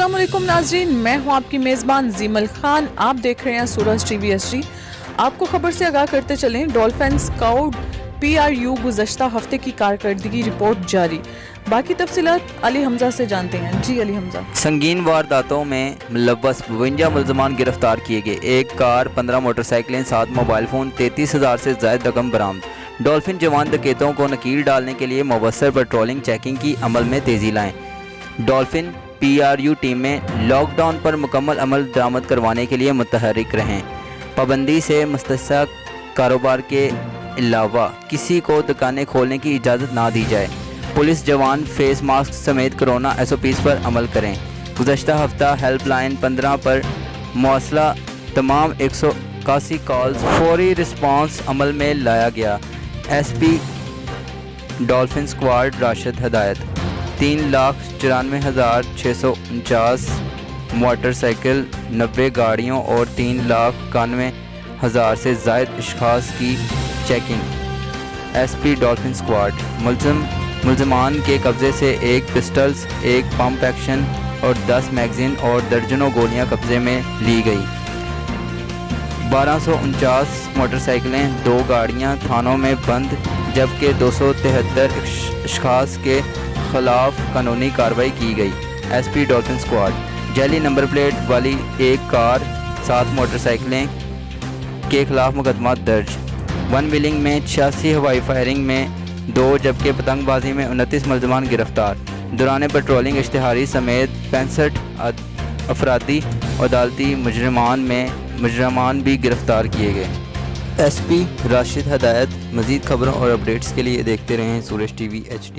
अस्सलाम वालेकुम नाजरीन, मैं हूं आपकी मेज़बान ज़ीमल खान। आप देख रहे हैं सूरज टीवी एचडी। आपको खबर से आगाह करते चलें, डॉल्फिन स्काउट PRU गुज़श्ता हफ्ते की कारकर्दगी रिपोर्ट जारी। बाकी तफसीलात अली हमजा से जानते हैं। जी अली हमजा। संगीन वारदातों में मुलव्वस 52 मुलजमान गिरफ्तार किए गए। एक कार, 15 मोटरसाइकिलें, 7 मोबाइल फ़ोन, 33,000 से ज़ायद रकम बरामद। डॉल्फिन जवान डकैतों को नकील डालने के लिए मुबस्सर पेट्रोलिंग चेकिंग की अमल में तेज़ी लाएँ। डॉल्फिन PRU टीमें लॉकडाउन पर मुकम्मल अमल दरामद करवाने के लिए मुतहरिक रहें। पाबंदी से मुस्तस्ना कारोबार के अलावा किसी को दुकानें खोलने की इजाज़त ना दी जाए। पुलिस जवान फेस मास्क समेत कोरोना SOPs पर अमल करें। गुज़श्ता हफ्ता हेल्पलाइन 15 पर मौसला तमाम 181 कॉल्स फौरी रिस्पांस अमल में लाया गया। SP डॉल्फिन स्क्वाड राशिद हदायत। 3,94,649 मोटरसाइकिल, 90 गाड़ियों और 3,91,000 से ज़ायद अशख़ास की चेकिंग। SP dolphin squad. मुलजमान के कब्ज़े से 1 पिस्टल्स, 1 पम्प एक्शन और 10 मैगज़ीन और दर्जनों गोलियां कब्ज़े में ली गई। 1249 मोटरसाइकिलें, 2 गाड़ियां थानों में बंद, जबकि 273 अशख़ास के खिलाफ कानूनी कार्रवाई की गई। SP dolphin squad. जाली नंबर प्लेट वाली 1 कार, 7 मोटरसाइकिलें के खिलाफ मुकदमा दर्ज। वन व्हीलिंग में 86, हवाई फायरिंग में 2, जबकि पतंगबाजी में 29 मुलजमान गिरफ्तार। दौरान पेट्रोलिंग इश्तिहारी समेत 65 अफरादी अदालती मुजरमान भी गिरफ्तार किए गए। SP राशिद हदायत। मज़ीद खबरों और अपडेट्स के लिए देखते रहें सूरज TV HD।